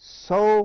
100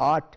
8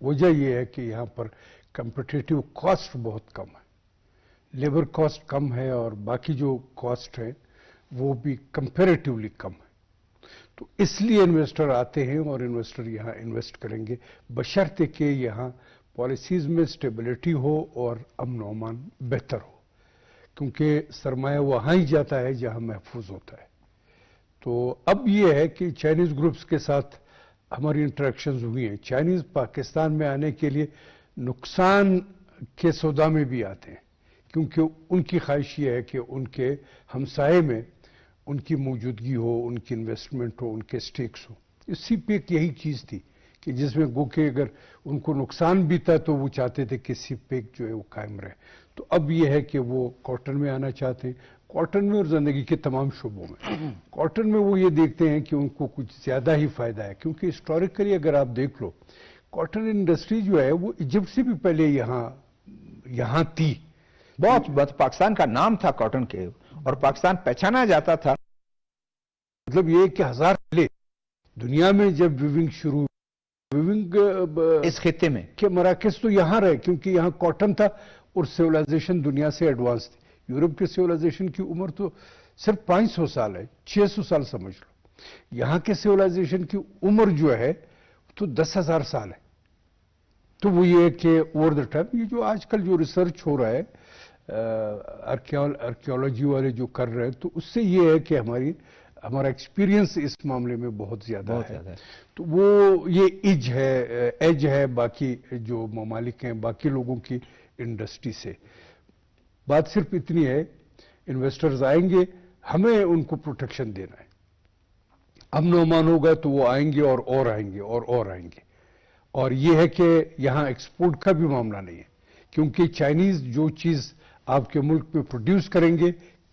وجہ یہ ہے کہ یہاں پر کمپٹیٹیو کاسٹ بہت کم ہے، لیبر کاسٹ کم ہے اور باقی جو کاسٹ ہے وہ بھی کمپیریٹیولی کم ہے. تو اس لیے انویسٹر آتے ہیں اور انویسٹر یہاں انویسٹ کریں گے بشرطے کہ یہاں پالیسیز میں سٹیبلٹی ہو اور امن و امان بہتر ہو، کیونکہ سرمایہ وہاں ہی جاتا ہے جہاں محفوظ ہوتا ہے. تو اب یہ ہے کہ چائنیز گروپس کے ساتھ ہماری انٹریکشنز ہوئی ہیں. چائنیز پاکستان میں آنے کے لیے نقصان کے سودا میں بھی آتے ہیں، کیونکہ ان کی خواہش یہ ہے کہ ان کے ہمسائے میں ان کی موجودگی ہو، ان کی انویسٹمنٹ ہو، ان کے سٹیکس ہو. اسی پہ ایک یہی چیز تھی کہ جس میں گو کہ اگر ان کو نقصان بھی تھا تو وہ چاہتے تھے کہ سی پیک جو ہے وہ قائم رہے. تو اب یہ ہے کہ وہ کاٹن میں آنا چاہتے ہیں، کاٹن میں اور زندگی کے تمام شعبوں میں. کاٹن میں وہ یہ دیکھتے ہیں کہ ان کو کچھ زیادہ ہی فائدہ ہے، کیونکہ ہسٹوریکلی اگر آپ دیکھ لو کاٹن انڈسٹری جو ہے وہ ایجپٹ سے بھی پہلے یہاں تھی. بہت پاکستان کا نام تھا کاٹن کے، اور پاکستان پہچانا جاتا تھا. مطلب یہ کہ ہزار پہلے دنیا میں جب ویونگ شروع اس خطے میں کہ مراکز تو یہاں رہے کیونکہ یہاں کاٹن تھا اور سیولائزیشن دنیا سے ایڈوانس تھی. یورپ کے سیولائزیشن کی عمر تو صرف 500 سال ہے، 600 سال سمجھ لو. یہاں کے سیولائزیشن کی عمر جو ہے تو 10,000 سال ہے. تو وہ یہ ہے کہ اوور دا ٹائم یہ جو آج کل جو ریسرچ ہو رہا ہے آرکیالوجی والے جو کر رہے ہیں، تو اس سے یہ ہے کہ ہمارا ایکسپیرینس اس معاملے میں بہت زیادہ ہے. تو وہ یہ ایج ہے باقی جو ممالک ہیں، باقی لوگوں کی انڈسٹری سے. بات صرف اتنی ہے انویسٹرز آئیں گے، ہمیں ان کو پروٹیکشن دینا ہے. امن و امان ہوگا تو وہ آئیں گے اور آئیں گے اور آئیں گے. اور یہ ہے کہ یہاں ایکسپورٹ کا بھی معاملہ نہیں ہے، کیونکہ چائنیز جو چیز آپ کے ملک میں پروڈیوس کریں گے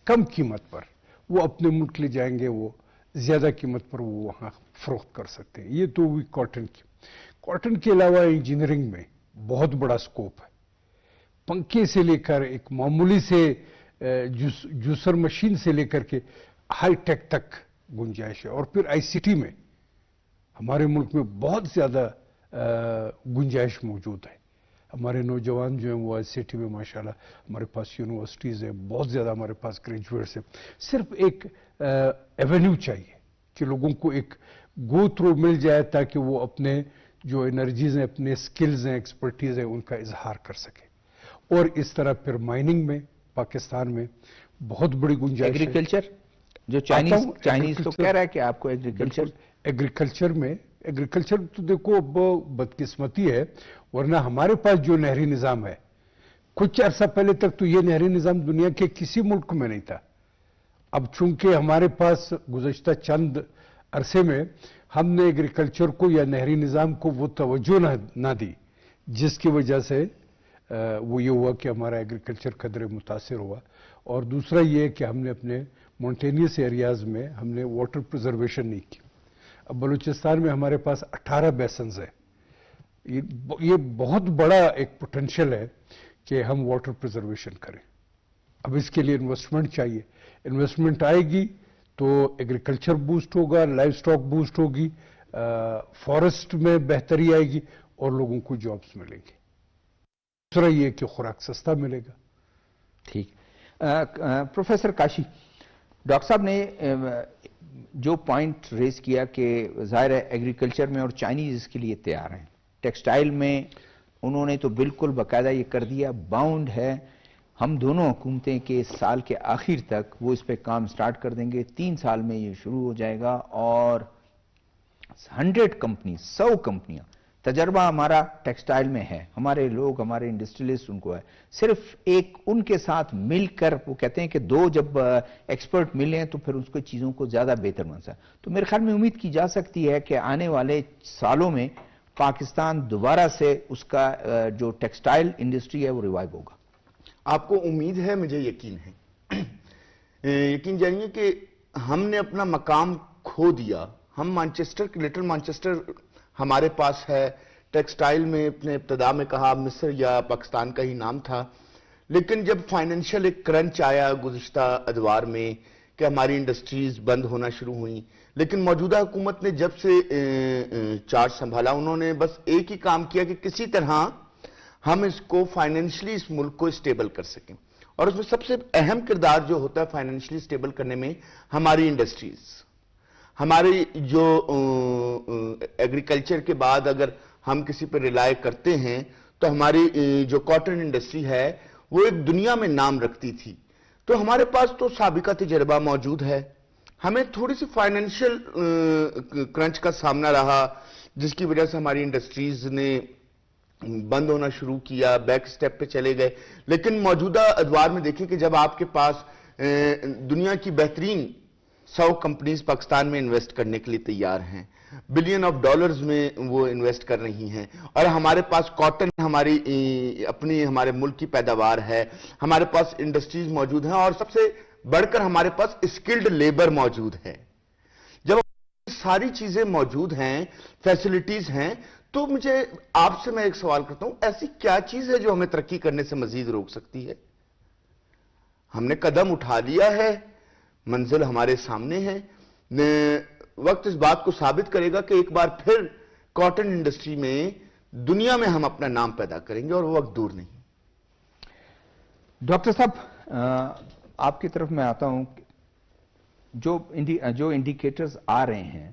کم قیمت پر، وہ اپنے ملک لے جائیں گے، وہ زیادہ قیمت پر وہ وہاں فروخت کر سکتے ہیں. یہ تو ہوئی کاٹن کی. کاٹن کے علاوہ انجینئرنگ میں بہت بڑا سکوپ ہے. پنکھے سے لے کر ایک معمولی سے جوسر مشین سے لے کر کے ہائی ٹیک تک گنجائش ہے. اور پھر آئی سی ٹی میں ہمارے ملک میں بہت زیادہ گنجائش موجود ہے. ہمارے نوجوان جو ہیں وہ آئی سی ٹی میں ماشاءاللہ، ہمارے پاس یونیورسٹیز ہیں، بہت زیادہ ہمارے پاس گریجویٹس ہیں. صرف ایک ایونیو چاہیے کہ لوگوں کو ایک گو تھرو مل جائے تاکہ وہ اپنے جو انرجیز ہیں، اپنے سکلز ہیں، ایکسپرٹیز ہیں، ان کا اظہار کر سکے. اور اس طرح پھر مائننگ میں پاکستان میں بہت بڑی گنجائش ہے. ایگریکلچر جو چائنیز تو کہہ رہا ہے کہ آپ کو ایگریکلچر تو دیکھو اب بدقسمتی ہے، ورنہ ہمارے پاس جو نہری نظام ہے کچھ عرصہ پہلے تک تو یہ نہری نظام دنیا کے کسی ملک میں نہیں تھا. اب چونکہ ہمارے پاس گزشتہ چند عرصے میں ہم نے ایگریکلچر کو یا نہری نظام کو وہ توجہ نہ دی، جس کی وجہ سے وہ یہ ہوا کہ ہمارا ایگریکلچر قدرے متاثر ہوا. اور دوسرا یہ کہ ہم نے اپنے مونٹینیس ایریاز میں ہم نے واٹر پریزرویشن نہیں کی. اب بلوچستان میں ہمارے پاس 18 بیسنز ہیں. یہ بہت بڑا ایک پوٹینشیل ہے کہ ہم واٹر پریزرویشن کریں. اب اس کے لیے انویسٹمنٹ چاہیے. انویسٹمنٹ آئے گی تو ایگریکلچر بوسٹ ہوگا، لائف سٹاک بوسٹ ہوگی، فارسٹ میں بہتری آئے گی اور لوگوں کو جابز ملیں گی. دوسرا یہ کہ خوراک سستا ملے گا. ٹھیک. پروفیسر کاشی، ڈاکٹر صاحب نے جو پوائنٹ ریز کیا کہ ظاہر ہے ایگریکلچر میں اور چائنیز اس کے لیے تیار ہیں، ٹیکسٹائل میں انہوں نے تو بالکل باقاعدہ یہ کر دیا، باؤنڈ ہے. ہم دونوں حکومتیں کے سال کے آخر تک وہ اس پہ کام سٹارٹ کر دیں گے. 3 سال میں یہ شروع ہو جائے گا اور 100 کمپنی 100 کمپنیاں، تجربہ ہمارا ٹیکسٹائل میں ہے، ہمارے لوگ، ہمارے انڈسٹریلسٹ ان کو ہے. صرف ایک ان کے ساتھ مل کر، وہ کہتے ہیں کہ 2 جب ایکسپرٹ ملیں تو پھر اس کو چیزوں کو زیادہ بہتر بن سکتا. تو میرے خیال میں امید کی جا سکتی ہے کہ آنے والے سالوں میں پاکستان دوبارہ سے اس کا جو ٹیکسٹائل انڈسٹری ہے وہ ریوائیو ہوگا. آپ کو امید ہے، مجھے یقین ہے. یقین جانیے کہ ہم نے اپنا مقام کھو دیا. ہم مانچسٹر، لٹل مانچسٹر ہمارے پاس ہے ٹیکسٹائل میں. اپنے ابتدا میں کہا مصر یا پاکستان کا ہی نام تھا، لیکن جب فائنینشیل ایک کرنچ آیا گزشتہ ادوار میں کہ ہماری انڈسٹریز بند ہونا شروع ہوئیں، لیکن موجودہ حکومت نے جب سے چارج سنبھالا انہوں نے بس ایک ہی کام کیا کہ کسی طرح ہم اس کو فائنینشلی اس ملک کو اسٹیبل کر سکیں، اور اس میں سب سے اہم کردار جو ہوتا ہے فائنینشلی اسٹیبل کرنے میں ہماری انڈسٹریز، ہماری جو ایگریکلچر کے بعد اگر ہم کسی پہ ریلائے کرتے ہیں تو ہماری جو کاٹن انڈسٹری ہے وہ ایک دنیا میں نام رکھتی تھی، تو ہمارے پاس تو سابقہ تجربہ موجود ہے، ہمیں تھوڑی سی فائنینشیل کرنچ کا سامنا رہا جس کی وجہ سے ہماری انڈسٹریز نے بند ہونا شروع کیا، بیک سٹیپ پہ چلے گئے، لیکن موجودہ ادوار میں دیکھیں کہ جب آپ کے پاس دنیا کی بہترین 100 کمپنیز پاکستان میں انویسٹ کرنے کے لیے تیار ہیں، بلین آف ڈالرز میں وہ انویسٹ کر رہی ہیں، اور ہمارے پاس کاٹن ہماری اپنی ہمارے ملک کی پیداوار ہے، ہمارے پاس انڈسٹریز موجود ہیں، اور سب سے بڑھ کر ہمارے پاس اسکلڈ لیبر موجود ہے، جب ساری چیزیں موجود ہیں، فیسلٹیز ہیں، تو مجھے آپ سے میں ایک سوال کرتا ہوں، ایسی کیا چیز ہے جو ہمیں ترقی کرنے سے مزید روک سکتی ہے؟ ہم نے قدم اٹھا لیا ہے، منزل ہمارے سامنے ہے، وقت اس بات کو ثابت کرے گا کہ ایک بار پھر کاٹن انڈسٹری میں دنیا میں ہم اپنا نام پیدا کریں گے، اور وہ وقت دور نہیں۔ ڈاکٹر صاحب آپ کی طرف میں آتا ہوں، جو انڈیکیٹرز آ رہے ہیں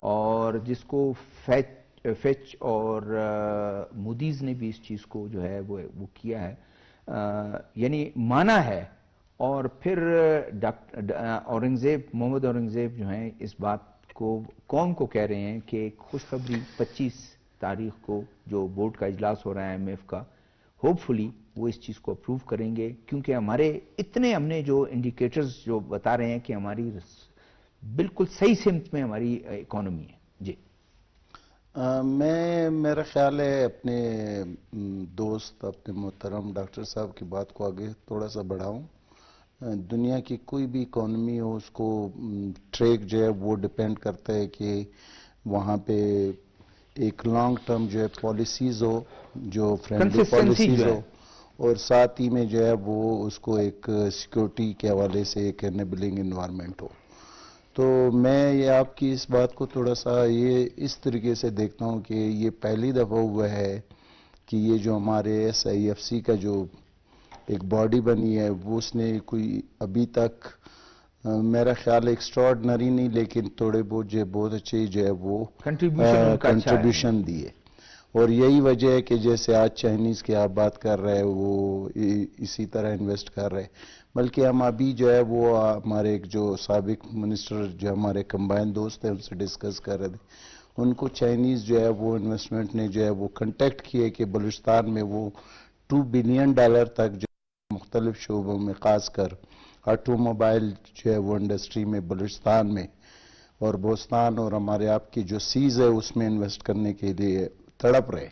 اور جس کو فیچ اور موڈیز نے بھی اس چیز کو جو ہے وہ کیا ہے، یعنی مانا ہے، اور پھر محمد اورنگزیب جو ہیں اس بات کو قوم کو کہہ رہے ہیں کہ خوشخبری 25 تاریخ کو جو بورڈ کا اجلاس ہو رہا ہے IMF کا، ہوپ فلی وہ اس چیز کو اپروو کریں گے، کیونکہ ہم نے جو انڈیکیٹرز جو بتا رہے ہیں کہ ہماری بالکل صحیح سمت میں ہماری اکانومی ہے۔ جی میرا خیال ہے اپنے دوست اپنے محترم ڈاکٹر صاحب کی بات کو آگے تھوڑا سا بڑھاؤں۔ دنیا کی کوئی بھی اکانومی ہو، اس کو ٹریک جو ہے وہ ڈیپینڈ کرتا ہے کہ وہاں پہ ایک لانگ ٹرم جو ہے پالیسیز ہو، جو فرینڈلی پالیسیز ہو، اور ساتھ ہی میں جو ہے وہ اس کو ایک سیکیورٹی کے حوالے سے ایک انیبلنگ انوائرمنٹ ہو۔ تو میں یہ آپ کی اس بات کو تھوڑا سا یہ اس طریقے سے دیکھتا ہوں کہ یہ پہلی دفعہ ہوا ہے کہ یہ جو ہمارے SIFC کا جو ایک باڈی بنی ہے وہ اس نے کوئی ابھی تک میرا خیال ایکسٹراڈنری نہیں لیکن تھوڑے بہت جو بہت اچھے جو ہے وہ کنٹریبیوشن دیے، اور یہی وجہ ہے کہ جیسے آج چائنیز کی آپ بات کر رہے ہیں وہ اسی طرح انویسٹ کر رہے ہیں، بلکہ ہم ابھی جو ہے وہ ہمارے ایک جو سابق منسٹر جو ہمارے کمبائن دوست ہیں ان سے ڈسکس کر رہے تھے، ان کو چائنیز جو ہے وہ انویسٹمنٹ نے جو ہے وہ کنٹیکٹ کیے کہ بلوچستان میں وہ $2 بلین تک جو مختلف شعبوں میں خاص کر آٹو موبائل جو ہے وہ انڈسٹری میں بلوچستان میں اور بوستان اور ہمارے آپ کی جو سیز ہے اس میں انویسٹ کرنے کے لیے تڑپ رہے۔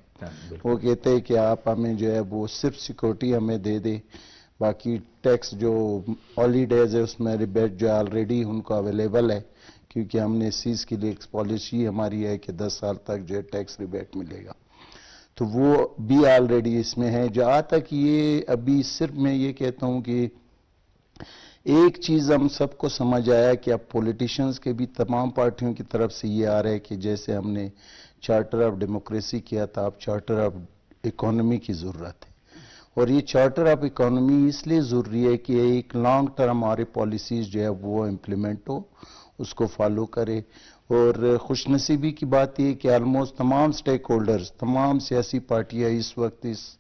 وہ کہتے ہیں کہ آپ ہمیں جو ہے وہ صرف سیکورٹی ہمیں دے دے، باقی ٹیکس جو ہالیڈیز ہے اس میں ریبیٹ جو آلریڈی ان کو اویلیبل ہے، کیونکہ ہم نے سیز کے لیے ایک پالیسی ہماری ہے کہ 10 سال تک جو ہے ٹیکس ریبیٹ ملے گا، تو وہ بھی آلریڈی اس میں ہے۔ جہاں تک یہ ابھی صرف میں یہ کہتا ہوں کہ ایک چیز ہم سب کو سمجھ آیا کہ اب پولیٹیشنز کے بھی تمام پارٹیوں کی طرف سے یہ آ رہا ہے کہ جیسے ہم نے چارٹر آف ڈیموکریسی کیا تھا، اب چارٹر آف اکانومی کی ضرورت ہے، اور یہ چارٹر آف اکانومی اس لیے ضروری ہے کہ ایک لانگ ٹرم ہماری پالیسیز جو ہے وہ امپلیمنٹ ہو، اس کو فالو کرے، اور خوش نصیبی کی بات یہ کہ آلموسٹ تمام سٹیک ہولڈرز، تمام سیاسی پارٹیاں اس وقت اس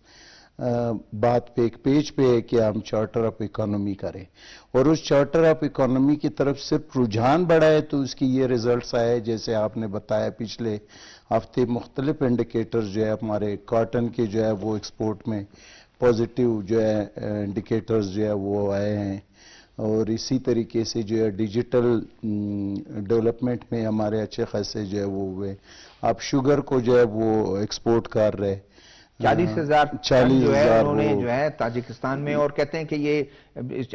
بات پہ ایک پیج پہ ہے کہ ہم چارٹر آف اکانومی کریں، اور اس چارٹر آف اکانومی کی طرف صرف رجحان بڑھا ہے تو اس کی یہ ریزلٹس آئے جیسے آپ نے بتایا پچھلے ہفتے مختلف انڈیکیٹرز جو ہے ہمارے کاٹن کے جو ہے وہ ایکسپورٹ میں پازیٹیو جو ہے انڈیکیٹرز جو ہے وہ آئے ہیں، اور اسی طریقے سے جو ہے ڈیجیٹل ڈیولپمنٹ میں ہمارے اچھے خاصے جو ہے وہ ہوئے، آپ شوگر کو جو ہے وہ ایکسپورٹ کر رہے 40,000 جو ہے انہوں نے جو ہے تاجکستان میں، اور کہتے ہیں کہ یہ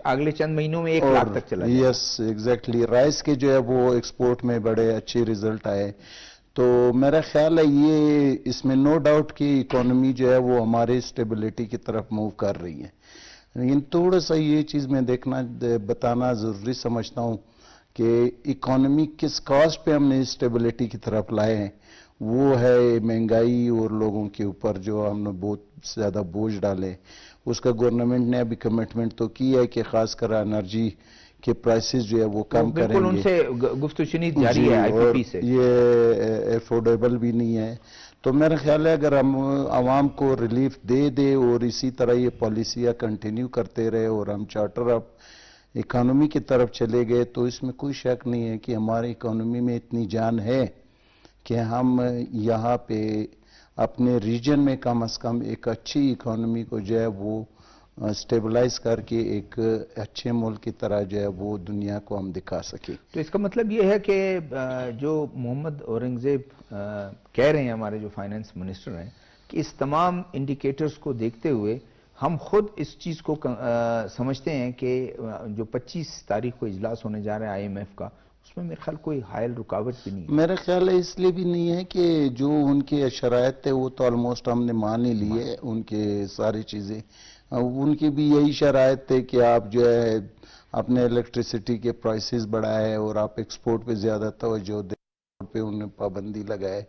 اگلے چند مہینوں میں 1 لاکھ تک چلا جائے۔ یس ایگزیکٹلی، رائس کے جو ہے وہ ایکسپورٹ میں بڑے اچھے ریزلٹ آئے، تو میرا خیال ہے یہ اس میں نو ڈاؤٹ کہ اکانومی جو ہے وہ ہمارے اسٹیبلٹی کی طرف موو کر رہی ہے۔ لیکن تھوڑا سا یہ چیز میں بتانا ضروری سمجھتا ہوں کہ اکانومی کس کاسٹ پہ ہم نے اسٹیبلٹی کی طرف لائے ہیں، وہ ہے مہنگائی اور لوگوں کے اوپر جو ہم نے بہت زیادہ بوجھ ڈالے. اس کا گورنمنٹ نے ابھی کمٹمنٹ تو کی ہے کہ خاص کر انرجی کے پرائسز جو ہے وہ کم کریں گے. بالکل ان سے گفت و شنید جاری ہے آئی پی پی سے. یہ افورڈیبل بھی نہیں ہے. تو میرا خیال ہے اگر ہم عوام کو ریلیف دے اور اسی طرح یہ پالیسیاں کنٹینیو کرتے رہے اور ہم چارٹر آف اکانومی کی طرف چلے گئے تو اس میں کوئی شک نہیں ہے کہ ہماری اکانومی میں اتنی جان ہے کہ ہم یہاں پہ اپنے ریجن میں کم از کم ایک اچھی اکانومی کو جو ہے وہ سٹیبلائز کر کے ایک اچھے ملک کی طرح جو ہے وہ دنیا کو ہم دکھا سکیں. تو اس کا مطلب یہ ہے کہ جو محمد اورنگزیب کہہ رہے ہیں ہمارے جو فائنانس منسٹر ہیں کہ اس تمام انڈیکیٹرز کو دیکھتے ہوئے ہم خود اس چیز کو سمجھتے ہیں کہ جو 25 تاریخ کو اجلاس ہونے جا رہا ہے آئی ایم ایف کا، اس میں میرے خیال کوئی حائل رکاوٹ بھی نہیں ہے. میرا خیال ہے اس لیے بھی نہیں ہے کہ جو ان کے شرائط تھے وہ تو آلموسٹ ہم نے مان ہی لیے ان کے ساری چیزیں. ان کی بھی یہی شرائط تھے کہ آپ جو ہے اپنے الیکٹریسٹی کے پرائسز بڑھائے اور آپ ایکسپورٹ پہ زیادہ توجہ دیں، پہ انہیں پابندی لگائے.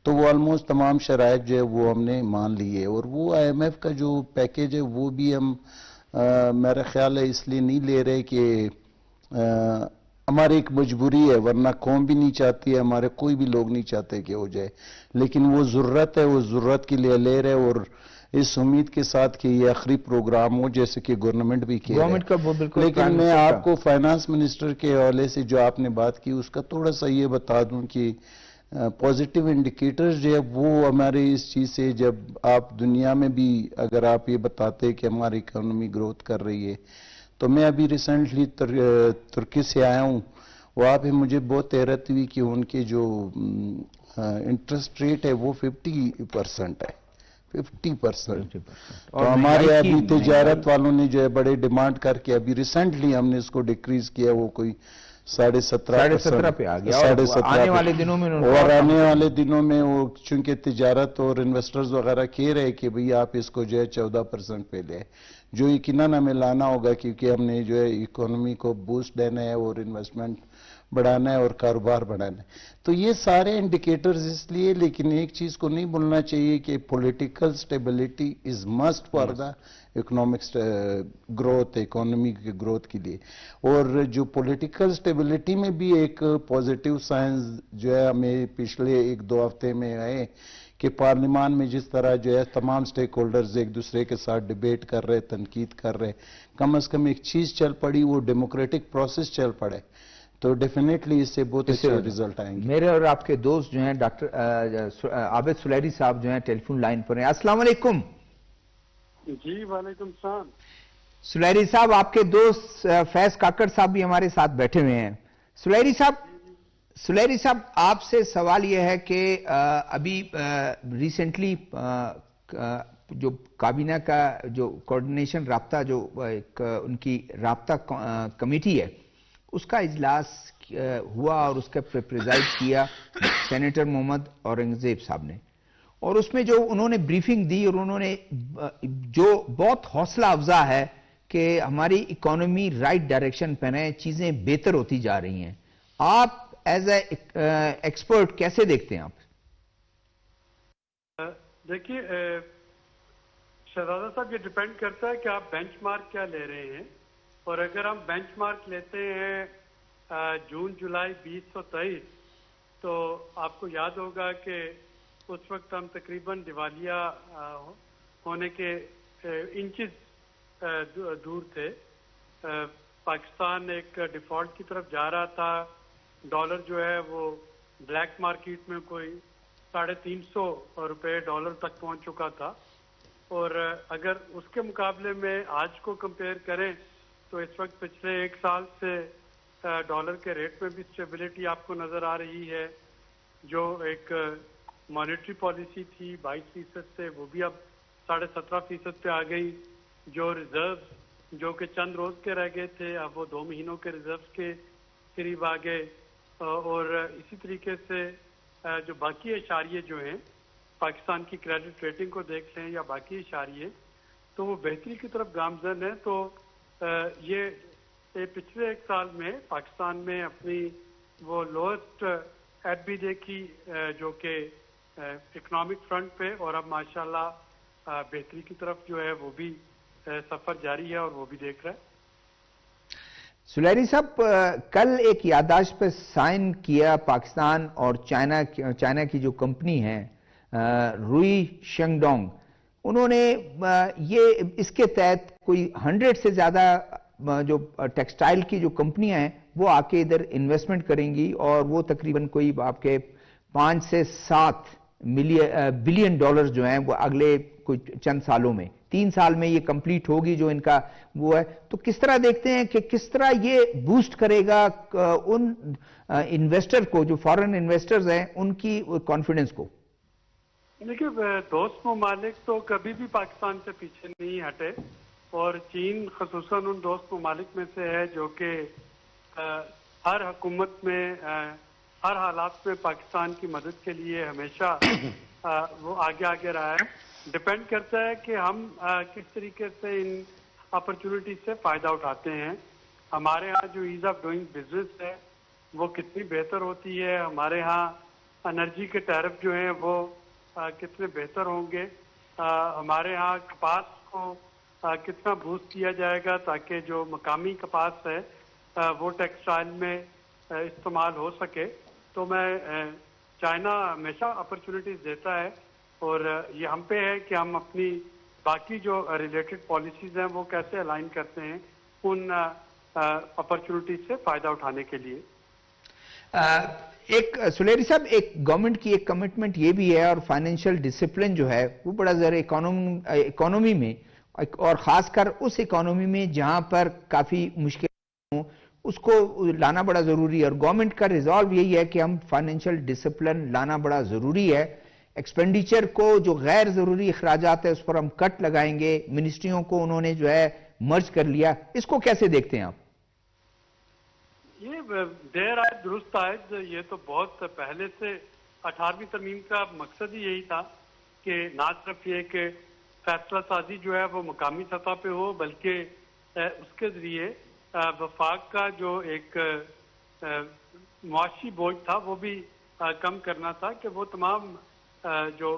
تو وہ آلموسٹ تمام شرائط جو ہے وہ ہم نے مان لیے. اور وہ آئی ایم ایف کا جو پیکیج ہے وہ بھی ہم میرا خیال ہے اس لیے نہیں لے رہے کہ ہماری ایک مجبوری ہے، ورنہ قوم بھی نہیں چاہتی ہے، ہمارے کوئی بھی لوگ نہیں چاہتے کہ ہو جائے، لیکن وہ ضرورت ہے، وہ ضرورت کے لیے لے رہے. اور اس امید کے ساتھ کہ یہ آخری پروگرام ہو جیسے کہ گورنمنٹ بھی کہہ رہے ہے. لیکن میں آپ کو فائنانس منسٹر کے حوالے سے جو آپ نے بات کی اس کا تھوڑا سا یہ بتا دوں کہ پازیٹیو انڈیکیٹرز جو ہے وہ ہمارے اس چیز سے، جب آپ دنیا میں بھی اگر آپ یہ بتاتے کہ ہماری اکانومی گروتھ کر رہی ہے، تو میں ابھی ریسنٹلی ترکی سے آیا ہوں. وہاں پہ مجھے بہت حیرت ہوئی کہ ان کے جو انٹرسٹ ریٹ ہے وہ 50% ہے. 50%. تو ہمارے ابھی تجارت والوں نے جو ہے بڑے ڈیمانڈ کر کے ابھی ریسنٹلی ہم نے اس کو ڈیکریز کیا، وہ کوئی 17.5% پہ آ گیا. اور آنے والے دنوں میں اور آنے والے دنوں میں وہ چونکہ تجارت اور انویسٹرز وغیرہ کہہ رہے کہ بھئی آپ اس کو جو ہے 14% پہ لیں، جو یقیناً ہمیں لانا ہوگا کیونکہ ہم نے جو ہے اکانومی کو بوسٹ دینا ہے اور انویسٹمنٹ بڑھانا ہے اور کاروبار بڑھانا ہے. تو یہ سارے انڈیکیٹرز اس لیے، لیکن ایک چیز کو نہیں بھولنا چاہیے کہ political stability is must for the economic growth, economy کی گروتھ کے لیے. اور جو پولیٹیکل سٹیبلٹی میں بھی ایک پازیٹیو سائنس جو ہے ہمیں پچھلے 1-2 ہفتے میں آئے کہ پارلیمان میں جس طرح جو ہے تمام سٹیک ہولڈرز ایک دوسرے کے ساتھ ڈیبیٹ کر رہے، تنقید کر رہے، کم از کم ایک چیز چل پڑی، وہ ڈیموکریٹک پروسیس چل پڑے، تو ڈیفینیٹلی اس سے بہت اچھے ریزلٹ آئیں گے. میرے اور آپ کے دوست جو ہیں ڈاکٹر عابد سلیری صاحب جو ہیں ٹیلی فون لائن پر ہیں. السلام علیکم. جی وعلیکم السلام. سلیری صاحب، آپ کے دوست فیض کاکڑ صاحب بھی ہمارے ساتھ بیٹھے ہوئے ہیں. سلیری صاحب آپ سے سوال یہ ہے کہ ابھی ریسنٹلی جو کابینہ کا جو کوارڈینیشن رابطہ جو ان کی رابطہ کمیٹی ہے اس کا اجلاس ہوا اور اس کا پریزائڈ کیا سینیٹر محمد اورنگزیب صاحب نے، اور اس میں جو انہوں نے بریفنگ دی اور انہوں نے جو بہت حوصلہ افزا ہے کہ ہماری اکانومی رائٹ ڈائریکشن پہ ہے، چیزیں بہتر ہوتی جا رہی ہیں. آپ ایز اے ایکسپرٹ کیسے دیکھتے ہیں؟ آپ دیکھیے شہزادہ صاحب، یہ ڈیپینڈ کرتا ہے کہ آپ بینچ مارک کیا لے رہے ہیں. اور اگر ہم بینچ مارک لیتے ہیں جون جولائی 2023 تو آپ کو یاد ہوگا کہ اس وقت ہم تقریباً دیوالیہ ہونے کے انچز دور تھے. پاکستان ایک ڈیفالٹ کی طرف جا رہا تھا. ڈالر جو ہے وہ بلیک مارکیٹ میں کوئی 350 روپے ڈالر تک پہنچ چکا تھا. اور اگر اس کے مقابلے میں آج کو کمپیئر کریں تو اس وقت پچھلے 1 سال سے ڈالر کے ریٹ میں بھی اسٹیبلٹی آپ کو نظر آ رہی ہے. جو ایک مانیٹری پالیسی تھی 22% سے، وہ بھی اب 17.5% پہ آ گئی. جو ریزروز جو کہ چند روز کے رہ گئے تھے اب وہ 2 مہینوں کے ریزروز کے قریب آ گئے. اور اسی طریقے سے جو باقی اشاریے جو ہیں، پاکستان کی کریڈٹ ریٹنگ کو دیکھ لیں یا باقی اشاریے، تو وہ بہتری کی طرف گامزن ہے. تو یہ پچھلے ایک سال میں پاکستان میں اپنی وہ لوئسٹ ایپ بھی دیکھی جو کہ اکنامک فرنٹ پہ, اور اب ماشاءاللہ بہتری کی طرف جو ہے وہ بھی سفر جاری ہے اور وہ بھی دیکھ رہا ہے. سلیری صاحب, کل ایک یادداشت پہ سائن کیا پاکستان اور چائنا کی جو کمپنی ہے روئی شینگڈونگ, انہوں نے یہ اس کے تحت کوئی 100 سے زیادہ جو ٹیکسٹائل کی جو کمپنیاں ہیں وہ آ کے ادھر انویسٹمنٹ کریں گی, اور وہ تقریباً کوئی آپ کے 5 سے 7 بلین ڈالر جو ہیں وہ اگلے کوئی چند سالوں میں 3 سال میں یہ کمپلیٹ ہوگی جو ان کا وہ ہے. تو کس طرح دیکھتے ہیں کہ کس طرح یہ بوسٹ کرے گا ان انویسٹر کو جو فارن انویسٹرز ہیں ان کی کانفیڈنس کو؟ دیکھیے, دوست ممالک تو کبھی بھی پاکستان سے پیچھے نہیں ہٹے, اور چین خصوصاً ان دوست ممالک میں سے ہے جو کہ ہر حکومت میں ہر حالات میں پاکستان کی مدد کے لیے ہمیشہ وہ آگے رہا ہے. ڈپینڈ کرتا ہے کہ ہم کس طریقے سے ان اپرچونٹیز سے فائدہ اٹھاتے ہیں. ہمارے ہاں جو ایز آف ڈوئنگ بزنس ہے وہ کتنی بہتر ہوتی ہے, ہمارے ہاں انرجی کے ٹیرف جو ہیں وہ کتنے بہتر ہوں گے, ہمارے ہاں کپاس کو کتنا بوسٹ کیا جائے گا تاکہ جو مقامی کپاس ہے وہ ٹیکسٹائل میں استعمال ہو سکے. تو میں چائنا ہمیشہ اپرچونٹیز دیتا ہے, اور یہ ہم پہ ہے کہ ہم اپنی باقی جو ریلیٹڈ پالیسیز ہیں وہ کیسے الائن کرتے ہیں ان اپرچونٹیز سے فائدہ اٹھانے کے لیے. ایک سلیری صاحب, ایک گورنمنٹ کی ایک کمٹمنٹ یہ بھی ہے, اور فائنینشیل ڈسپلن جو ہے وہ بڑا ذرا اکانومی میں, اور خاص کر اس اکانومی میں جہاں پر کافی مشکل ہوں, اس کو لانا بڑا ضروری ہے, اور گورنمنٹ کا ریزالو یہی ہے کہ ہم فائنینشیل ڈسپلن لانا بڑا ضروری ہے. ایکسپینڈیچر کو جو غیر ضروری اخراجات ہے اس پر ہم کٹ لگائیں گے. منسٹریوں کو انہوں نے جو ہے مرج کر لیا, اس کو کیسے دیکھتے ہیں آپ؟ یہ دیر آئے درست آئے, یہ تو بہت پہلے سے 18ویں ترمیم کا مقصد ہی یہی تھا کہ نہ صرف یہ کہ فیصلہ سازی جو ہے وہ مقامی سطح پہ ہو, بلکہ اس کے ذریعے وفاق کا جو ایک معاشی بوجھ تھا وہ بھی کم کرنا تھا, کہ وہ تمام جو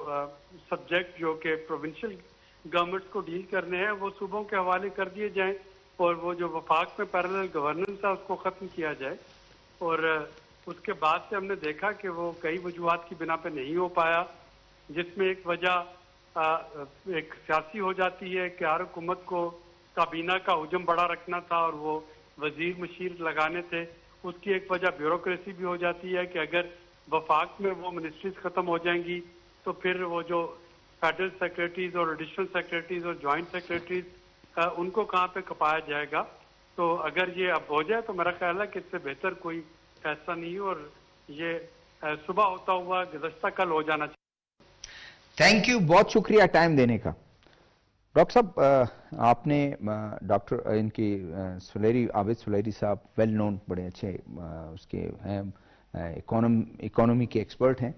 سبجیکٹ جو کہ پروونشل گورنمنٹس کو ڈیل کرنے ہیں وہ صوبوں کے حوالے کر دیے جائیں, اور وہ جو وفاق میں پیرالل گورننس ہے اس کو ختم کیا جائے. اور اس کے بعد سے ہم نے دیکھا کہ وہ کئی وجوہات کی بنا پہ نہیں ہو پایا, جس میں ایک وجہ ایک سیاسی ہو جاتی ہے کہ ہر حکومت کو کابینہ کا حجم بڑا رکھنا تھا اور وہ وزیر مشیر لگانے تھے. اس کی ایک وجہ بیوروکریسی بھی ہو جاتی ہے کہ اگر وفاق میں وہ منسٹریز ختم ہو جائیں گی تو پھر وہ جو فیڈرل سیکریٹریز اور ایڈیشنل سیکریٹریز اور جوائنٹ سیکریٹریز ان کو کہاں پہ کھپایا جائے گا. تو اگر یہ اب ہو جائے تو میرا خیال ہے کہ اس سے بہتر کوئی فیصلہ نہیں, اور یہ صبح ہوتا ہوا گزشتہ کل ہو جانا چاہیے. تھینک یو, بہت شکریہ ٹائم دینے کا. ڈاکٹر صاحب, آپ نے ڈاکٹر ان کی عابد سلیری صاحب ویل نون, بڑے اچھے اس کے ہیں, اکانومی کے ایکسپرٹ ہیں,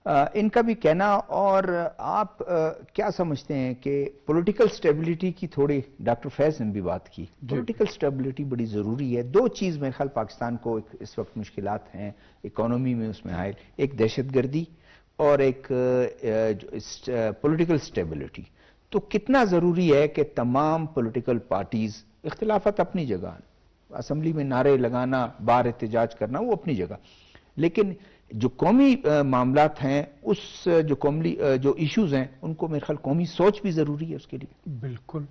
ان کا بھی کہنا, اور آپ کیا سمجھتے ہیں کہ پولیٹیکل سٹیبلٹی کی تھوڑی ڈاکٹر فیض نے بھی بات کی, پولیٹیکل سٹیبلٹی بڑی ضروری ہے. 2 چیز میرے خیال پاکستان کو اس وقت مشکلات ہیں اکانومی میں, اس میں حائل ایک دہشت گردی اور ایک پولیٹیکل سٹیبلٹی. تو کتنا ضروری ہے کہ تمام پولیٹیکل پارٹیز, اختلافات اپنی جگہ, اسمبلی میں نعرے لگانا, باہر احتجاج کرنا وہ اپنی جگہ, لیکن جو قومی معاملات ہیں, اس جو ایشوز ہیں, ان کو میرے خیال قومی سوچ بھی ضروری ہے اس کے لیے. بالکل,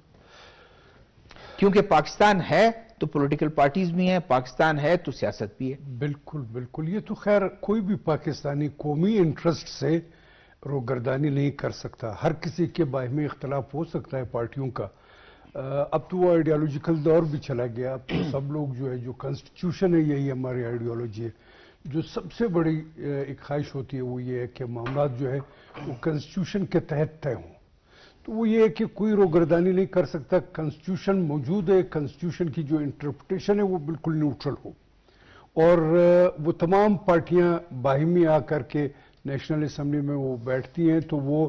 کیونکہ پاکستان ہے تو پولیٹیکل پارٹیز بھی ہیں, پاکستان ہے تو سیاست بھی ہے. بالکل بالکل. یہ تو خیر کوئی بھی پاکستانی قومی انٹرسٹ سے روگردانی نہیں کر سکتا. ہر کسی کے باہمی اختلاف ہو سکتا ہے پارٹیوں کا. اب تو وہ آئیڈیالوجیکل دور بھی چلا گیا. اب تو سب لوگ جو ہے, جو کانسٹیٹیوشن ہے یہی ہماری آئیڈیالوجی ہے. جو سب سے بڑی ایک خواہش ہوتی ہے وہ یہ ہے کہ معاملات جو ہے وہ کانسٹیٹیوشن کے تحت طے ہوں. تو وہ یہ ہے کہ کوئی روگردانی نہیں کر سکتا. کانسٹیٹیوشن موجود ہے, کانسٹیٹیوشن کی جو انٹرپریٹیشن ہے وہ بالکل نیوٹرل ہو, اور وہ تمام پارٹیاں باہمی آ کر کے نیشنل اسمبلی میں وہ بیٹھتی ہیں, تو وہ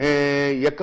1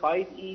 5E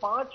5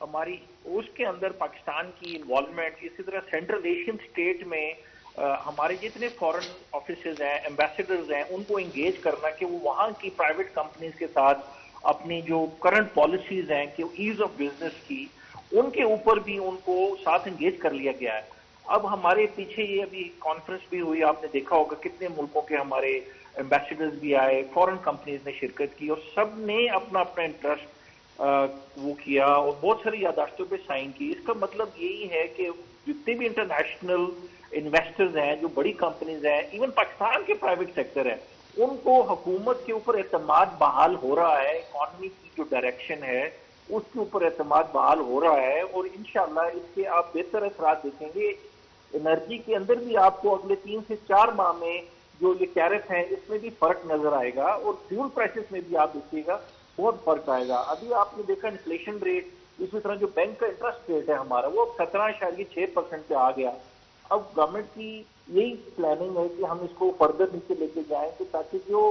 ہماری اس کے اندر پاکستان کی انوالومنٹ، اسی طرح سینٹرل ایشین اسٹیٹ میں ہمارے جتنے فورن آفیسز ہیں، ایمبیسڈرز ہیں، ان کو انگیج کرنا کہ وہ وہاں کی پرائیویٹ کمپنیز کے ساتھ اپنی جو کرنٹ پالیسیز ہیں کہ ایز آف بزنس کی، ان کے اوپر بھی ان کو ساتھ انگیج کر لیا گیا ہے. اب ہمارے پیچھے یہ ابھی کانفرنس بھی ہوئی، آپ نے دیکھا ہوگا کتنے ملکوں کے ہمارے ایمبیسڈرز بھی آئے، فورن کمپنیز نے شرکت کی، اور سب نے اپنا اپنا انٹرسٹ وہ کیا اور بہت ساری یادداشتوں پہ سائن کی. اس کا مطلب یہی ہے کہ جتنے بھی انٹرنیشنل انویسٹرز ہیں، جو بڑی کمپنیز ہیں، ایون پاکستان کے پرائیویٹ سیکٹر ہیں، ان کو حکومت کے اوپر اعتماد بحال ہو رہا ہے. اکانومی کی جو ڈائریکشن ہے اس کے اوپر اعتماد بحال ہو رہا ہے، اور انشاءاللہ اس کے آپ بہتر اثرات دیکھیں گے. انرجی کے اندر بھی آپ کو اگلے 3 سے 4 ماہ میں جو یہ ٹیرف ہیں اس میں بھی فرق نظر آئے گا، اور فیول پرائسز میں بھی آپ دیکھیے گا بہت فرق آئے گا. ابھی آپ نے دیکھا انفلیشن ریٹ، اسی طرح جو بینک کا انٹرسٹ ریٹ ہے ہمارا، وہ 17.6% پہ آ گیا. اب گورنمنٹ کی یہی پلاننگ ہے کہ ہم اس کو فردر نیچے لے کے جائیں کہ تاکہ جو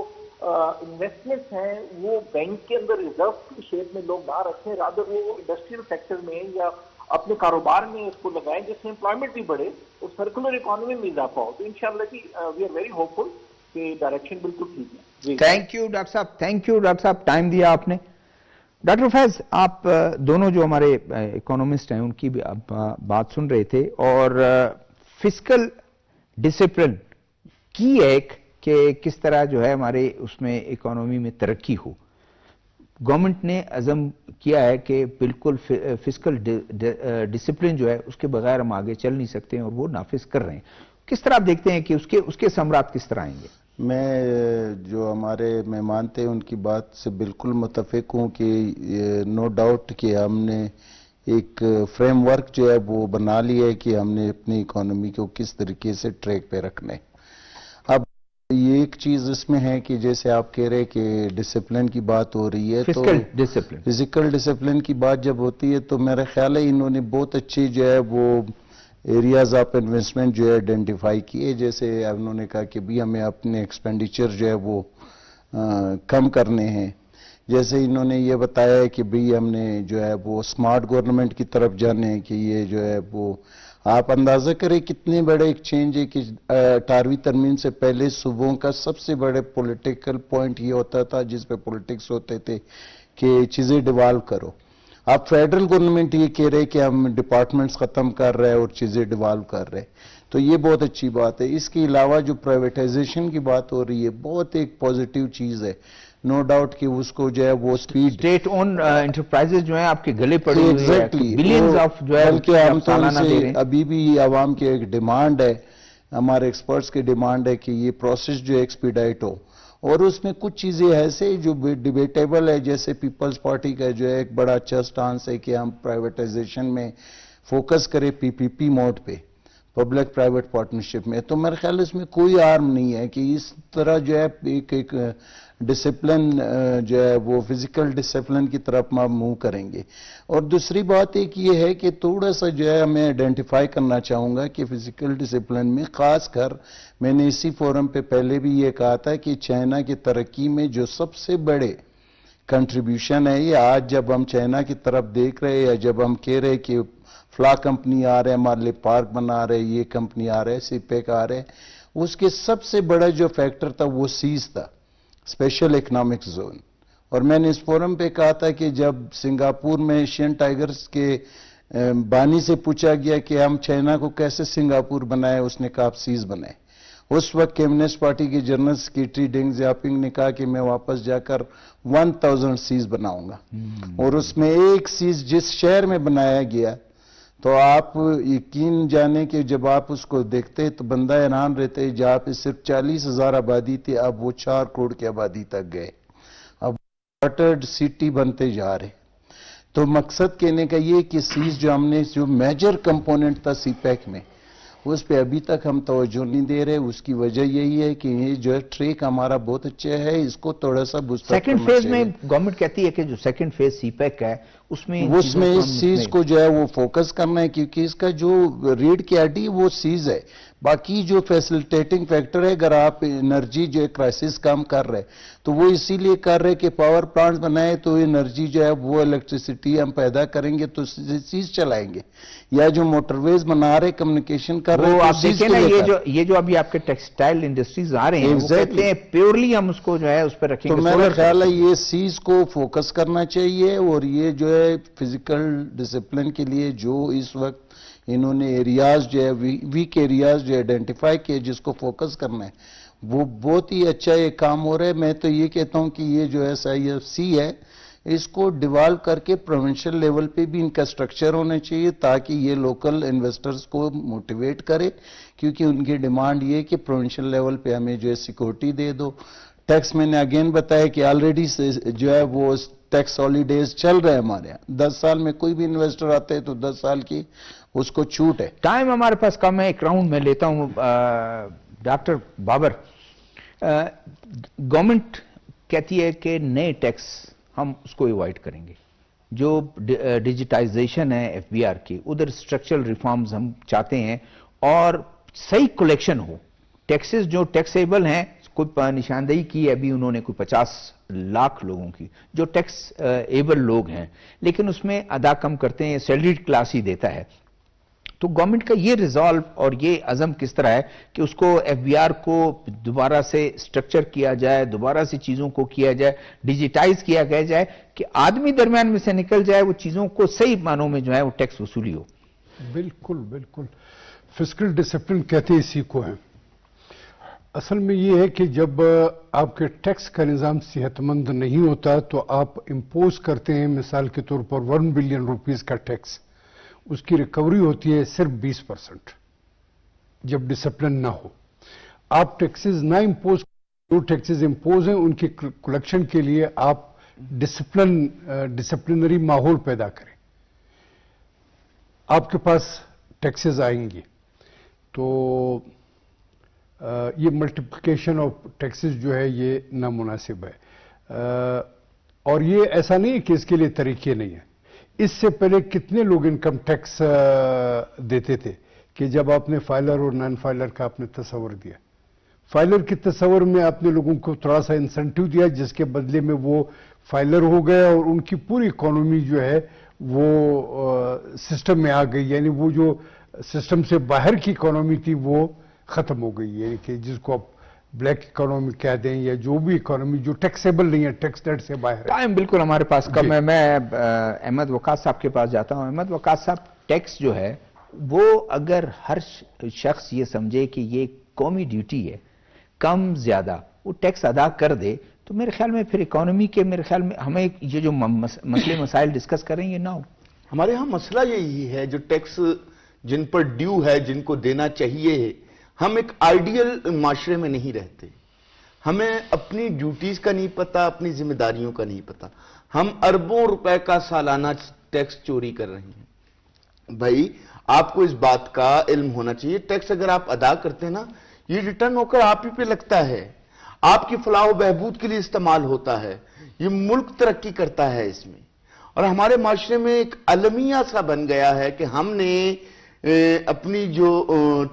انویسٹمنٹس ہیں وہ بینک کے اندر ریزرو کی شیپ میں لوگ نہ رکھیں، رادر وہ انڈسٹریل سیکٹر میں یا اپنے کاروبار میں اس کو لگائیں، جس سے امپلائمنٹ بھی بڑھے اور سرکولر اکانومی میں اضافہ ہو. تو انشاءاللہ جی وی آر ویری ہوپ فل کہ ڈائریکشن بالکل ٹھیک ہے. جی تھینک یو ڈاکٹر صاحب، تھینک یو ڈاکٹر صاحب، ٹائم دیا آپ نے. ڈاکٹر فیض، آپ دونوں جو ہمارے اکانومسٹ ہیں ان کی بھی آپ بات سن رہے تھے، اور فسکل ڈسپلن کی ایک کہ کس طرح جو ہے ہمارے اس میں اکانومی میں ترقی ہو. گورنمنٹ نے عزم کیا ہے کہ بالکل فسکل ڈسپلن جو ہے اس کے بغیر ہم آگے چل نہیں سکتے ہیں، اور وہ نافذ کر رہے ہیں. کس طرح آپ دیکھتے ہیں کہ اس کے ثمرات کس طرح آئیں گے؟ میں جو ہمارے مہمان تھے ان کی بات سے بالکل متفق ہوں کہ نو ڈاؤٹ کہ ہم نے ایک فریم ورک جو ہے وہ بنا لیا ہے کہ ہم نے اپنی اکانومی کو کس طریقے سے ٹریک پہ رکھنا ہے. اب یہ ایک چیز اس میں ہے کہ جیسے آپ کہہ رہے کہ ڈسپلن کی بات ہو رہی ہے، تو فزیکل ڈسپلن کی بات جب ہوتی ہے تو میرا خیال ہے انہوں نے بہت اچھی جو ہے وہ ایریاز آف انویسٹمنٹ جو ہے آئیڈینٹیفائی کیے. جیسے انہوں نے کہا کہ بھی ہمیں اپنے ایکسپینڈیچر جو ہے وہ کم کرنے ہیں. جیسے انہوں نے یہ بتایا ہے کہ بھی ہم نے جو ہے وہ اسمارٹ گورنمنٹ کی طرف جانے ہیں، کہ یہ جو ہے وہ آپ اندازہ کریں کتنے بڑے ایک چینج ہے کہ 18ویں ترمیم سے پہلے صوبوں کا سب سے بڑے پولیٹیکل پوائنٹ یہ ہوتا تھا جس پہ پولیٹکس ہوتے تھے کہ چیزیں ڈیوالو کرو. اب فیڈرل گورنمنٹ یہ کہہ رہے کہ ہم ڈپارٹمنٹس ختم کر رہے ہیں اور چیزیں ڈیوالو کر رہے ہیں، تو یہ بہت اچھی بات ہے. اس کے علاوہ جو پرائیویٹائزیشن کی بات ہو رہی ہے بہت ایک پازیٹیو چیز ہے. نو ڈاؤٹ کہ اس کو جو ہے وہ سپیڈ اسٹیٹ اون انٹرپرائزز جو ہیں آپ کے گلے پڑی ہوئی ہے، ایگزیکٹلی بلینز آف جو ہے بلکہ ہم تو ان سالانہ دے رہے سے ہیں. ابھی بھی عوام کی ایک ڈیمانڈ ہے، ہمارے ایکسپرٹس کی ڈیمانڈ ہے کہ یہ پروسیس جو ایکسپیڈائٹ ہو، اور اس میں کچھ چیزیں ایسے جو ڈیبیٹیبل ہے، جیسے پیپلز پارٹی کا جو ہے ایک بڑا اچھا سٹانس ہے کہ ہم پرائیویٹائزیشن میں فوکس کریں پی پی پی موڈ پہ، پبلک پرائیویٹ پارٹنرشپ میں. تو میرے خیال اس میں کوئی ہارم نہیں ہے کہ اس طرح جو ہے ایک ڈسپلن جو ہے وہ فزیکل ڈسپلن کی طرف ہم موو کریں گے. اور دوسری بات ایک یہ ہے کہ تھوڑا سا جو ہے میں آئیڈینٹیفائی کرنا چاہوں گا کہ فزیکل ڈسپلن میں خاص کر میں نے اسی فورم پہ پہلے بھی یہ کہا تھا کہ چائنا کی ترقی میں جو سب سے بڑے کنٹریبیوشن ہے، یہ آج جب ہم چائنا کی طرف دیکھ رہے ہیں یا جب ہم کہہ رہے کہ فلا کمپنی آ رہے ہمارے لیے پارک بنا رہے، یہ کمپنی آ رہے، سی پیک آ رہے، اس کے سب سے بڑا جو فیکٹر تھا وہ سیز تھا، اسپیشل اکنامک زون. اور میں نے اس فورم پہ کہا تھا کہ جب سنگاپور میں ایشین ٹائیگرز کے بانی سے پوچھا گیا کہ ہم چائنا کو کیسے سنگاپور بنائے، اس نے کہا آپ سیز بنائے. اس وقت کمیونسٹ پارٹی کے جنرل سیکریٹری ڈینگ زیاپنگ نے کہا کہ میں واپس جا کر 1000 سیز بناؤں گا، اور اس میں ایک سیز جس شہر میں بنایا گیا تو آپ یقین جانے کہ جب آپ اس کو دیکھتے تو بندہ حیران رہتے، جہاں پہ صرف 40,000 آبادی تھی اب وہ 4 کروڑ کی آبادی تک گئے، اب واٹرڈ سٹی بنتے جا رہے. تو مقصد کہنے کا یہ کہ سیز جو ہم نے جو میجر کمپوننٹ تھا سی پیک میں، اس پہ ابھی تک ہم توجہ نہیں دے رہے. اس کی وجہ یہی ہے کہ یہ جو ہے ٹریک ہمارا بہت اچھا ہے، اس کو تھوڑا سا بوسٹ اپ سیکنڈ فیز میں گورنمنٹ کہتی ہے کہ جو سیکنڈ فیز سی پیک ہے اس میں اس چیز کو جو ہے وہ فوکس کرنا ہے، کیونکہ اس کا جو ریڈ کی آئی ڈی وہ سیز ہے. باقی جو فیسلٹیٹنگ فیکٹر ہے، اگر آپ انرجی جو ہے کرائسس کم کر رہے تو وہ اسی لیے کر رہے کہ پاور پلانٹ بنائے تو انرجی جو ہے وہ الیکٹریسٹی ہم پیدا کریں گے تو چیز چلائیں گے، یا جو موٹر ویز بنا رہے کمیونیکیشن کر رہے وہ تو آپ چیز دیکھیں کو نا، لے کر یہ جو ابھی آپ کے ٹیکسٹائل انڈسٹریز آ رہے ہیں وہ کہتے ہیں پیورلی ہم اس کو جو ہے اس پہ رکھیں گے. تو میرا خیال ہے یہ چیز کو فوکس کرنا چاہیے، اور یہ جو ہے فزیکل ڈسپلن کے لیے جو اس وقت انہوں نے ایریاز جو ہے ویک ایریاز جو آئیڈینٹیفائی کیے جس کو فوکس کرنا ہے، وہ بہت ہی اچھا یہ کام ہو رہا ہے. میں تو یہ کہتا ہوں کہ یہ جو SIFC ہے اس کو ڈیوالو کر کے پروونشل لیول پہ بھی ان کا سٹرکچر ہونا چاہیے تاکہ یہ لوکل انویسٹرز کو موٹیویٹ کرے، کیونکہ ان کی ڈیمانڈ یہ ہے کہ پروونشل لیول پہ ہمیں جو ہے سیکورٹی دے دو. ٹیکس میں نے اگین بتایا کہ آلریڈی جو ہے وہ ٹیکس ہالیڈیز چل رہے ہیں ہمارے یہاں. 10 سال میں کوئی بھی انویسٹر آتے ہے تو 10 سال کی اس کو چھوٹ ہے. ٹائم ہمارے پاس کم ہے، ایک راؤنڈ میں لیتا ہوں. ڈاکٹر بابر، گورنمنٹ کہتی ہے کہ نئے ٹیکس ہم اس کو ایوائڈ کریں گے. جو ڈیجیٹائزیشن ہے FBR کی، ادھر اسٹرکچرل ریفارمز ہم چاہتے ہیں اور صحیح کلیکشن ہو. ٹیکسز جو ٹیکسیبل ہیں، کوئی نشاندہی کی ہے ابھی انہوں نے کوئی 50 لاکھ لوگوں کی جو ٹیکس ایبل لوگ ہیں، لیکن اس میں ادا کم کرتے ہیں، سیلریڈ کلاس ہی دیتا ہے. تو گورنمنٹ کا یہ ریزالو اور یہ عزم کس طرح ہے کہ اس کو FBR کو دوبارہ سے سٹرکچر کیا جائے، دوبارہ سے چیزوں کو کیا جائے، ڈیجیٹائز کیا گیا جائے کہ آدمی درمیان میں سے نکل جائے، وہ چیزوں کو صحیح معنوں میں جو ہے وہ ٹیکس وصولی ہو. بالکل بالکل، فسکل ڈسپلن کہتے اسی کو ہے. اصل میں یہ ہے کہ جب آپ کے ٹیکس کا نظام صحت مند نہیں ہوتا تو آپ امپوز کرتے ہیں مثال کے طور پر 1 بلین روپیز کا ٹیکس، اس کی ریکوری ہوتی ہے صرف 20%. جب ڈسپلن نہ ہو، آپ ٹیکسز نہ امپوز، جو ٹیکسز امپوز ہیں ان کی کلیکشن کے لیے آپ ڈسپلنری ماحول پیدا کریں. آپ کے پاس ٹیکسز آئیں گے تو یہ ملٹیپلیکیشن آف ٹیکسز جو ہے یہ نامناسب ہے. اور یہ ایسا نہیں ہے کہ اس کے لیے طریقے نہیں ہیں. اس سے پہلے کتنے لوگ انکم ٹیکس دیتے تھے کہ جب آپ نے فائلر اور نان فائلر کا آپ نے تصور دیا، فائلر کے تصور میں آپ نے لوگوں کو تھوڑا سا انسینٹیو دیا جس کے بدلے میں وہ فائلر ہو گیا اور ان کی پوری اکانومی جو ہے وہ سسٹم میں آ گئی. یعنی وہ جو سسٹم سے باہر کی اکانومی تھی وہ ختم ہو گئی، یعنی کہ جس کو آپ بلیک اکانومی کہہ دیں یا جو بھی اکانومی جو ٹیکسیبل نہیں ہے، ٹیکس نیٹ سے باہر ہے. ٹائم بالکل ہمارے پاس کم ہے. میں احمد وقاص صاحب کے پاس جاتا ہوں. احمد وقاص صاحب، ٹیکس جو ہے وہ اگر ہر شخص یہ سمجھے کہ یہ قومی ڈیوٹی ہے، کم زیادہ وہ ٹیکس ادا کر دے تو میرے خیال میں پھر اکانومی کے میرے خیال میں ہمیں یہ جو مسئلے مسائل ڈسکس کریں یہ نہ ہو. ہمارے ہاں مسئلہ یہی ہے، جو ٹیکس جن پر ڈیو ہے، جن کو دینا چاہیے، ہم ایک آئیڈیل معاشرے میں نہیں رہتے. ہمیں اپنی ڈیوٹیز کا نہیں پتا، اپنی ذمہ داریوں کا نہیں پتا. ہم اربوں روپے کا سالانہ ٹیکس چوری کر رہے ہیں. بھائی آپ کو اس بات کا علم ہونا چاہیے، ٹیکس اگر آپ ادا کرتے ہیں نا، یہ ریٹرن ہو کر آپ ہی پہ لگتا ہے، آپ کی فلاح و بہبود کے لیے استعمال ہوتا ہے، یہ ملک ترقی کرتا ہے اس میں. اور ہمارے معاشرے میں ایک المیہ سا بن گیا ہے کہ ہم نے اپنی جو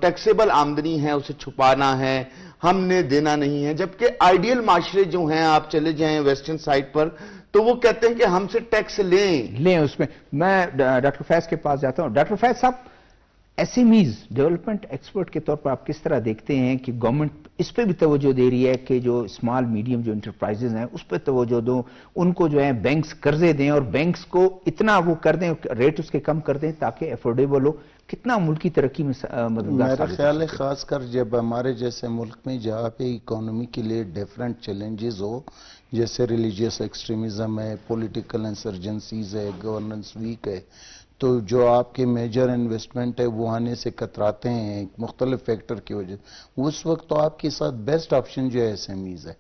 ٹیکسیبل آمدنی ہے اسے چھپانا ہے، ہم نے دینا نہیں ہے. جبکہ آئیڈیل معاشرے جو ہیں، آپ چلے جائیں ویسٹرن سائٹ پر تو وہ کہتے ہیں کہ ہم سے ٹیکس لیں. اس میں میں ڈاکٹر فیض کے پاس جاتا ہوں. ڈاکٹر فیض صاحب، SMEs ڈیولپمنٹ ایکسپرٹ کے طور پر آپ کس طرح دیکھتے ہیں کہ گورنمنٹ اس پہ بھی توجہ دے رہی ہے کہ جو اسمال میڈیم جو انٹرپرائزز ہیں اس پہ توجہ دو، ان کو جو ہے بینکس قرضے دیں اور بینکس کو اتنا وہ کر دیں، ریٹ اس کے کم کر دیں تاکہ افورڈیبل ہو. کتنا ملکی ترقی میں مددگار میرا ثابت خیال ہے ہو؟ خاص کر جب ہمارے جیسے ملک میں جہاں پہ اکانومی کے لیے ڈیفرنٹ چیلنجز ہو، جیسے ریلیجیس ایکسٹریمزم ہے، پولیٹیکل انسرجنسیز ہے، گورننس ویک ہے، تو جو آپ کے میجر انویسٹمنٹ ہے وہ آنے سے کتراتے ہیں مختلف فیکٹر کی وجہ سے، اس وقت تو آپ کے ساتھ بیسٹ آپشن جو ہے SMEs ہے.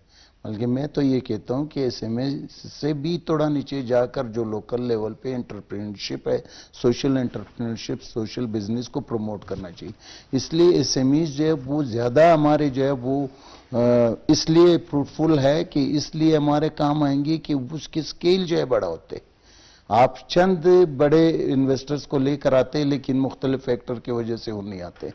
بلکہ میں تو یہ کہتا ہوں کہ SMEs سے بھی تھوڑا نیچے جا کر جو لوکل لیول پہ انٹرپرینرشپ ہے، سوشل انٹرپرینرشپ، سوشل بزنس کو پروموٹ کرنا چاہیے. اس لیے SMEs جو ہے وہ زیادہ ہمارے جو ہے وہ اس لیے فروٹفل ہے کہ اس لیے ہمارے کام آئیں گے کہ اس کی سکیل جو ہے بڑا ہوتے. آپ چند بڑے انویسٹرز کو لے کر آتے ہیں لیکن مختلف فیکٹر کی وجہ سے وہ نہیں آتے،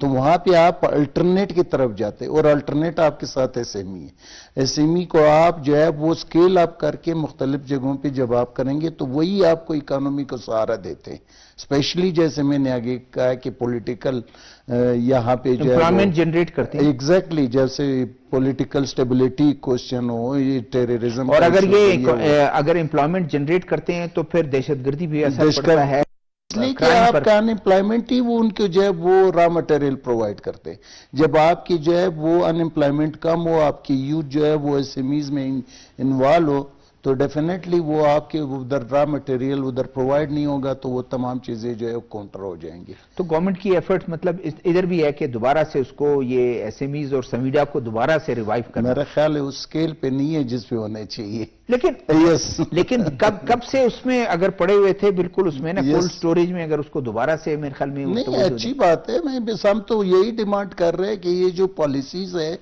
تو وہاں پہ آپ الٹرنیٹ کی طرف جاتے، اور الٹرنیٹ آپ کے ساتھ ایس ایم ای ہے. ایس ایم ای کو آپ جو ہے وہ اسکیل اپ کر کے مختلف جگہوں پہ جب آپ کریں گے تو وہی آپ کو اکانومی کو سہارا دیتے ہیں. اسپیشلی جیسے میں نے آگے کہا کہ پولیٹیکل یہاں پہ جو ہے امپلائمنٹ جنریٹ کرتے ہیں. ایگزیکٹلی جیسے پولیٹیکل سٹیبلٹی کوشچن ہو، یہ ٹیررزم، اور اگر امپلائمنٹ جنریٹ کرتے ہیں تو پھر دہشت گردی بھی اثر پڑتا ہے. اس لیے کہ آپ کا ان امپلائمنٹ ہی وہ ان کو جو ہے وہ را مٹیریل پرووائڈ کرتے. جب آپ کی جو ہے وہ ان امپلائمنٹ کم ہو، آپ کی یوتھ جو ہے وہ ایس ایم ایز میں انوالو ہو، تو ڈیفینیٹلی وہ آپ کے ادھر را مٹیریل ادھر پرووائڈ نہیں ہوگا تو وہ تمام چیزیں جو ہے کاؤنٹر ہو جائیں گی. تو گورنمنٹ کی ایفرٹ مطلب ادھر بھی ہے کہ دوبارہ سے اس کو یہ ایس ایم ایز اور سمیڈا کو دوبارہ سے ریوائیو کرنا. میرا خیال ہے اس اسکیل پہ نہیں ہے جس پہ ہونے چاہیے. لیکن کب سے اس میں اگر پڑے ہوئے تھے بالکل اس میں نا کولڈ سٹوریج میں، اگر اس کو دوبارہ سے میرے خیال میں نہیں، اچھی بات ہے. ہم تو یہی ڈیمانڈ کر رہے ہیں کہ یہ جو پالیسیز ہے،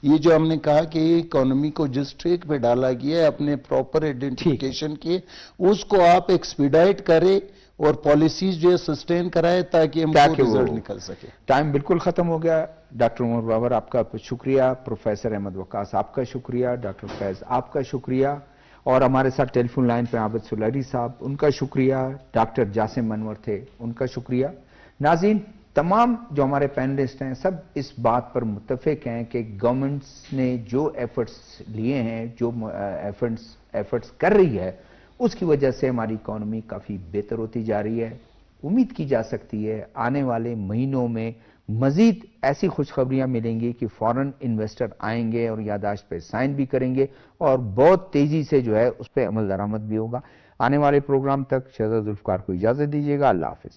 یہ جو ہم نے کہا کہ اکانومی کو جس ٹریک پہ ڈالا گیا ہے اپنے پراپر آئیڈینٹیفیکیشن کی، اس کو آپ ایکسپیڈائٹ کریں اور پالیسیز جو ہے سسٹین کرائے تاکہ ہم کو رزلٹ نکل سکے. ٹائم بالکل ختم ہو گیا. ڈاکٹر عمر بابر آپ کا شکریہ، پروفیسر احمد وقاص آپ کا شکریہ، ڈاکٹر فیض آپ کا شکریہ، اور ہمارے ساتھ ٹیلی فون لائن پہ عابد سلیری صاحب ان کا شکریہ، ڈاکٹر جاسم منور تھے ان کا شکریہ. ناظرین، تمام جو ہمارے پینلسٹ ہیں سب اس بات پر متفق ہیں کہ گورنمنٹس نے جو ایفرٹس لیے ہیں، جو ایفرٹس کر رہی ہے، اس کی وجہ سے ہماری اکانومی کافی بہتر ہوتی جا رہی ہے. امید کی جا سکتی ہے آنے والے مہینوں میں مزید ایسی خوشخبریاں ملیں گی کہ فورن انویسٹر آئیں گے اور یادداشت پہ سائن بھی کریں گے اور بہت تیزی سے جو ہے اس پہ عمل درآمد بھی ہوگا. آنے والے پروگرام تک شہزاد ذوالفقار کو اجازت دیجیے گا. اللہ حافظ.